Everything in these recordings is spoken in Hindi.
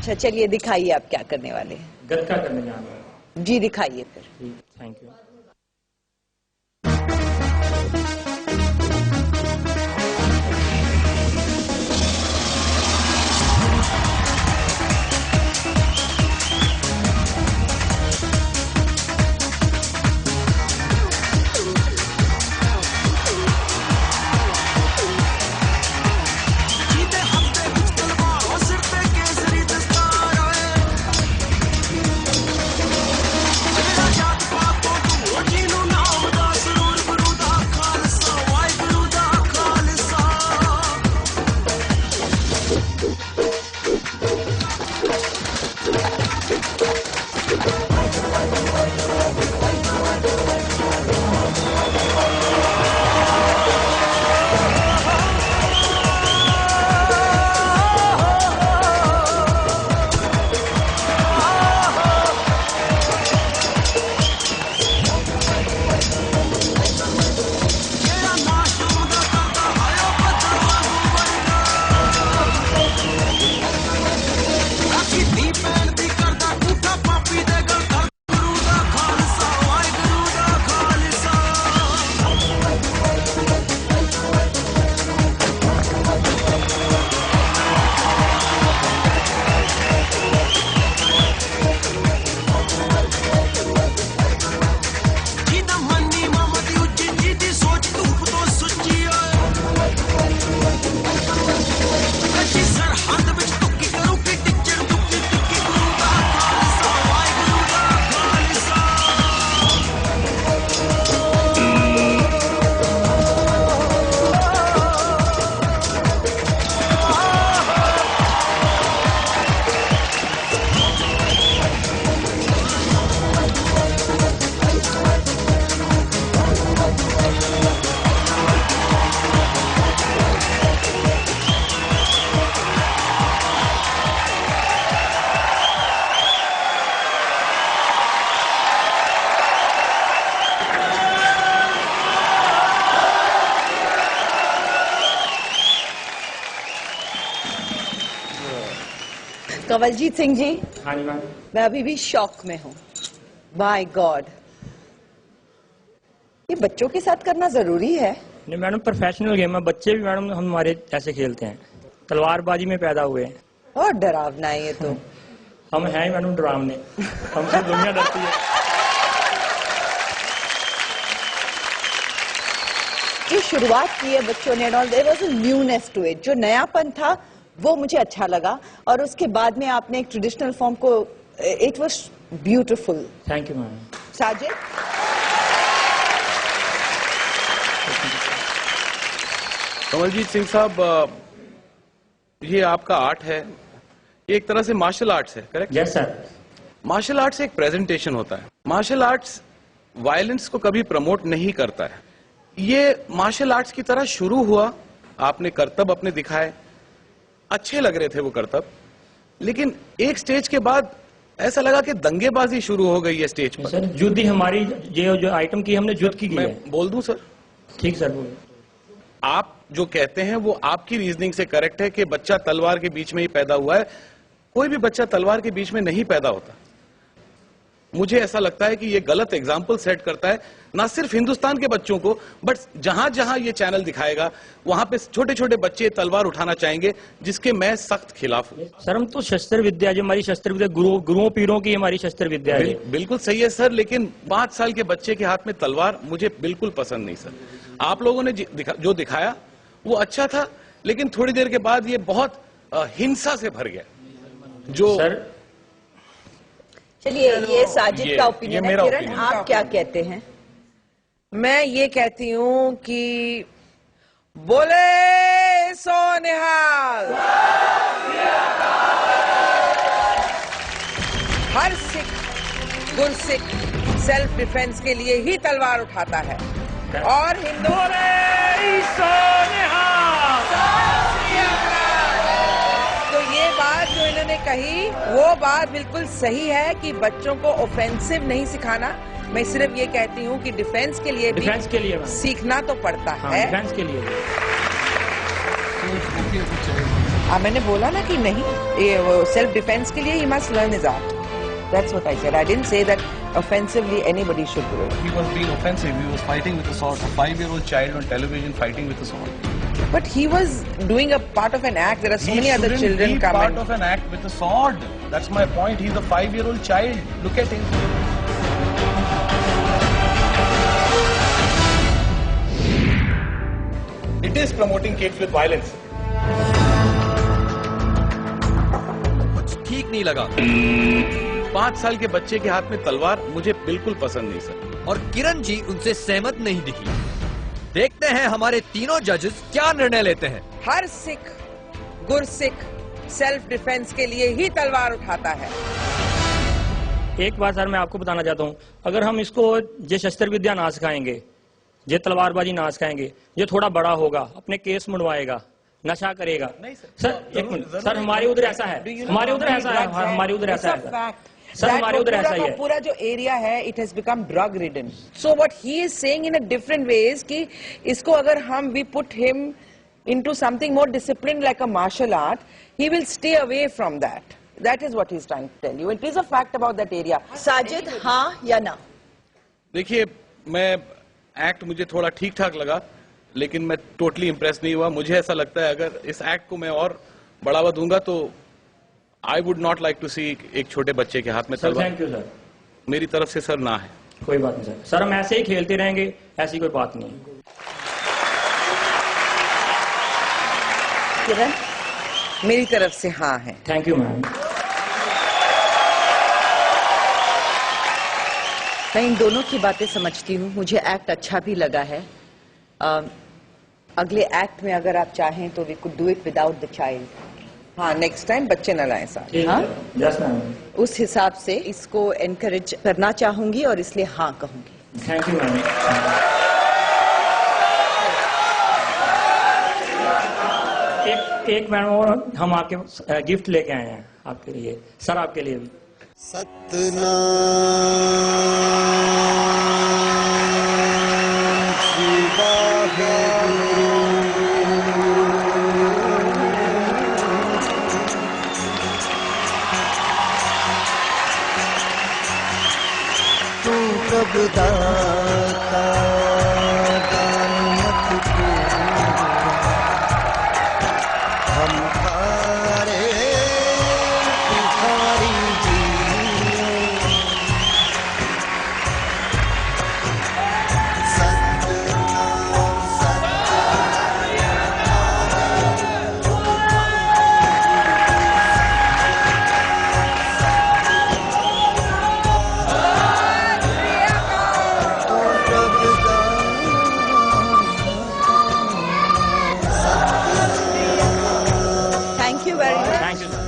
अच्छा चलिए दिखाइए आप क्या करने वाले हैं। गतका करने जा रहे हैं। जी दिखाइए फिर। Thank you. कंवलजीत सिंह जी, हाँ जी मैम। मैं अभी भी शॉक में हूँ। माय गॉड, ये बच्चों के साथ करना जरूरी है? नहीं मैडम, प्रोफेशनल गेम है। बच्चे भी मैडम हम हमारे ऐसे खेलते हैं, तलवारबाजी में पैदा हुए हैं। और डरावना है ये तो। हम हैं ही मैडम डरावने, हमसे दुनिया डरती है। जो शुरुआत की है बच्चों ने, there was a newness to it, जो नयापन था वो मुझे अच्छा लगा। और उसके बाद में आपने एक ट्रेडिशनल फॉर्म को, it was beautiful. Thank you ma'am. Sajid, Kanwaljeet Singh साहब, ये आपका आर्ट है, ये एक तरह से मार्शल आर्ट्स है, correct? Yes sir. Martial arts एक प्रेजेंटेशन होता है। मार्शल आर्ट्स वायलेंस को कभी प्रमोट नहीं करता है। ये मार्शल आर्ट्स की तरह शुरू हुआ, आपने करतब अपने दिखाए, अच्छे लग रहे थे वो करतब, लेकिन एक स्टेज के बाद ऐसा लगा कि दंगेबाजी शुरू हो गई है स्टेज पर। सर युद्ध ही हमारी जो आइटम की हमने युद्ध की है। मैं बोल दूं सर? ठीक सर, बोलिए। आप जो कहते हैं वो आपकी रीजनिंग से करेक्ट है कि बच्चा तलवार के बीच में ही पैदा हुआ है। कोई भी बच्चा तलवार के बीच में नहीं पैदा होता। मुझे ऐसा लगता है कि ये गलत एग्जाम्पल सेट करता है, ना सिर्फ हिंदुस्तान के बच्चों को, बट जहां जहां ये चैनल दिखाएगा वहां पे छोटे छोटे बच्चे तलवार उठाना चाहेंगे, जिसके मैं सख्त खिलाफ हूं। सर हम तो शस्त्र विद्या, जो हमारी शस्त्र विद्या गुरुओं पीरों की हमारी शस्त्र विद्या है। बिल्कुल सही है सर, लेकिन 5 साल के बच्चे के हाथ में तलवार मुझे बिल्कुल पसंद नहीं सर। आप लोगों ने जो दिखाया वो अच्छा था, लेकिन थोड़ी देर के बाद ये बहुत हिंसा से भर गया। जो सर चलिए ये साजिद का ओपिनियन है। किरण, आप क्या कहते हैं? मैं ये कहती हूँ कि बोले सो निहाल। हर सिख गुरसिख सेल्फ डिफेंस के लिए ही तलवार उठाता है, और हिंदू तो ये बात जो इन्होंने कही वो बात बिल्कुल सही है कि बच्चों को ऑफेंसिव नहीं सिखाना। मैं सिर्फ ये कहती हूँ कि डिफेंस के लिए भी सीखना तो पड़ता है। डिफेंस के लिए मैंने बोला ना कि नहीं, ये सेल्फ डिफेंस के लिए he must learn his art. That's what I said. I didn't say that offensively anybody should do it. He was being offensive. He was fighting with a sword. A 5-year-old child on television fighting with a sword. But he was doing a part of an act. There are so many other children He coming. part of an act with a sword. That's my point. He's a 5-year-old child. Look at him. It is promoting kids with violence. कुछ ठीक नहीं लगा 5 साल के बच्चे के हाथ में तलवार मुझे बिल्कुल पसंद नहीं सर. और किरण जी उनसे सहमत नहीं दिखी. देखते हैं हमारे तीनों जजेस क्या निर्णय लेते हैं. हर सिख गुरसिख सेल्फ डिफेंस के लिए ही तलवार उठाता है. एक बात सर मैं आपको बताना चाहता हूँ, अगर हम इसको ये शस्त्र विद्या ना सिखाएंगे, ये तलवारबाजी ना सिखाएंगे, ये थोड़ा बड़ा होगा, अपने केस मुड़वाएगा, नशा करेगा. नहीं सर एक मिनट सर, हमारे उधर ऐसा है, हमारे उधर ऐसा है, हमारे उधर ऐसा है सर, हमारे उधर ऐसा ही है. पूरा जो एरिया है it has become drug ridden. So what he is saying in a different ways कि इसको अगर हम we put him into something more discipline like a martial art, he will stay away from that. That is what he is trying to tell you. It is a fact about that area. Sajid, हाँ या ना? देखिए, मैं एक्ट मुझे थोड़ा ठीक ठाक लगा, लेकिन मैं टोटली इम्प्रेस नहीं हुआ. मुझे ऐसा लगता है अगर इस एक्ट को मैं और बढ़ावा दूंगा तो I would not like to see एक छोटे बच्चे के हाथ में तलवार. Thank you sir. मेरी तरफ से सर ना है. कोई बात नहीं सर. सर हम ऐसे ही खेलते रहेंगे, ऐसी कोई बात नहीं है. किरण, मेरी तरफ से हाँ है. Thank you ma'am. मैं इन दोनों की बातें समझती हूँ. मुझे एक्ट अच्छा भी लगा है. अगले एक्ट में अगर आप चाहें तो we could do it without the child. हाँ, नेक्स्ट टाइम बच्चे न लाएं साथ. हाँ? Yes ma'am. उस हिसाब से इसको एनकरेज करना चाहूंगी और इसलिए हाँ कहूंगी. Thank you ma'am. एक मैडम और हम आपके गिफ्ट लेके आए हैं आपके लिए सर, आपके लिए भी. सतनाम श्री वाहेगुरु. तू प्रभु दाता दान मत पूरा, हम थारे भिखारी जी. Thank you very much. Thank you sir.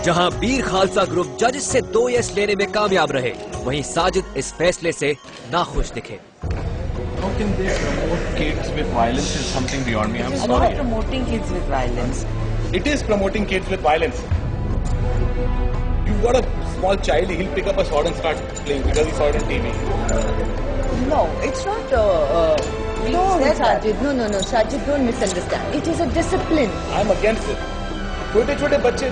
जहां बीर खालसा ग्रुप जजेस से 2 यस लेने में कामयाब रहे, वहीं साजिद इस फैसले से नाखुश दिखे. How can they promote kids with violence is something beyond me. I'm It's sorry. not promoting kids with violence. It is promoting kids with violence. You've got a small child, he'll pick up a sword and start playing because he saw it on TV. No, it's not. No, said that. Sajid. No. Sajid, don't misunderstand. It is a discipline. I'm against it. छोटे-छोटे बच्चे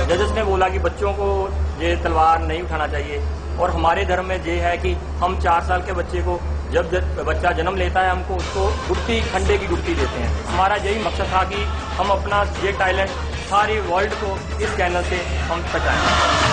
जजेस ने बोला कि बच्चों को ये तलवार नहीं उठाना चाहिए, और हमारे धर्म में ये है कि हम 4 साल के बच्चे को जब बच्चा जन्म लेता है हमको उसको गुट्टी, खंडे की गुट्टी देते हैं. हमारा यही मकसद था कि हम अपना ये टैलेंट सारी वर्ल्ड को इस चैनल से हम पहुंचाएं.